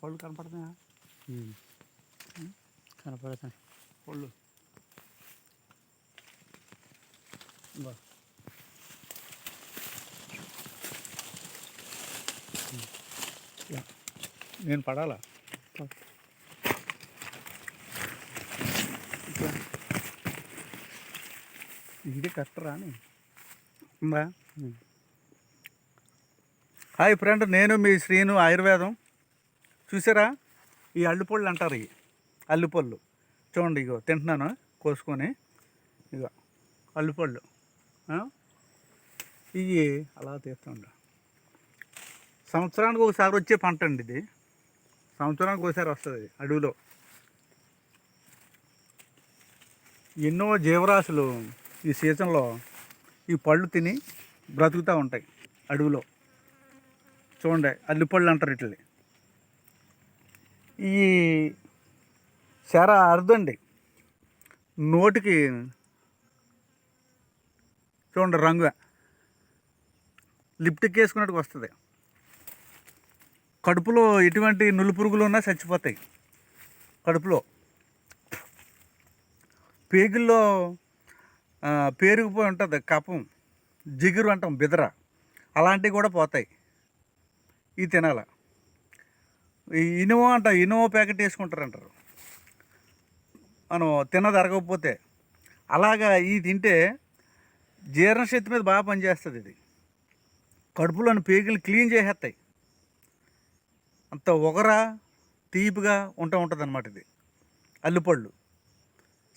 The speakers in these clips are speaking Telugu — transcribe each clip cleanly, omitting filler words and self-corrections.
పళ్ళు కనపడుతున్నాయా? కనపడుతున్నాయి పళ్ళు. నేను పడాలా? ఇది కరెక్టరా అని ఉందా? హాయ్ ఫ్రెండ్, నేను మీ శ్రీను ఆయుర్వేదం. చూసారా, ఈ అల్లిపళ్ళు అంటారు. ఇవి అల్లిపళ్ళు చూడండి, ఇగో తింటున్నాను కోసుకొని. ఇగో అల్లిపళ్ళు ఇవి అలా తీస్తుండ. సంవత్సరానికి ఒకసారి వచ్చే పంట అండి ఇది. సంవత్సరానికి ఒకసారి వస్తుంది అడవిలో. ఎన్నో జీవరాశులు ఈ సీజన్లో ఈ పళ్ళు తిని బ్రతుకుతూ ఉంటాయి అడవిలో. చూడండి, అల్లిపళ్ళు అంటారు ఇట్లని. ఈ చాలా అరుదండి. నోటికి చూడండి రంగు లిప్టిక్ వేసుకున్నట్టుగా వస్తుంది. కడుపులో ఎటువంటి నులి పురుగులు ఉన్నా చచ్చిపోతాయి. కడుపులో పేగుల్లో పేరుకుపోయి ఉంటుంది కఫం, జిగురు అంటాం, బిదర, అలాంటివి కూడా పోతాయి. ఇవి తినాల. ఈ ఇనుమో ఇనుమో ప్యాకెట్ వేసుకుంటారు అంటారు మనం తిన్నది అరగకపోతే. అలాగా ఇది తింటే జీర్ణశక్తి మీద బాగా పనిచేస్తుంది. ఇది కడుపులోని పేగులు క్లీన్ చేసేస్తాయి. అంత ఒగరా తీపిగా ఉంటుంది అన్నమాట. ఇది అల్లిపళ్ళు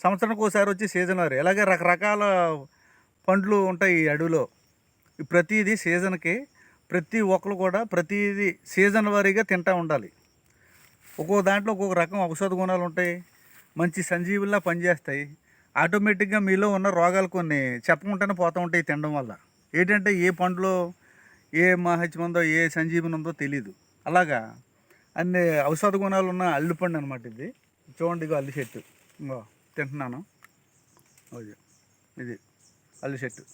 సంవత్సరానికి ఒకసారి వచ్చి సీజన్ వారి. అలాగే రకరకాల పండ్లు ఉంటాయి ఈ అడవిలో. ప్రతిదీ సీజన్కి, ప్రతి ఒక్కరు కూడా ప్రతిదీ సీజన్ వారీగా తింటూ ఉండాలి. ఒక్కొక్క దాంట్లో ఒక్కొక్క రకం ఔషధ గుణాలు ఉంటాయి. మంచి సంజీవుల్లా పనిచేస్తాయి. ఆటోమేటిక్గా మీలో ఉన్న రోగాలు కొన్ని చెప్పకుండానే పోతూ ఉంటాయి తినడం వల్ల. ఏంటంటే ఏ పండులో ఏ మహత్యం ఉందో, ఏ సంజీవనం ఉందో తెలీదు. అలాగా అన్ని ఔషధ గుణాలు ఉన్న అల్లిపండు అనమాట ఇది. చూడండి, ఇగో అల్లి చెట్టు ఇంకో తింటున్నాను. ఇది అల్లి చెట్టు.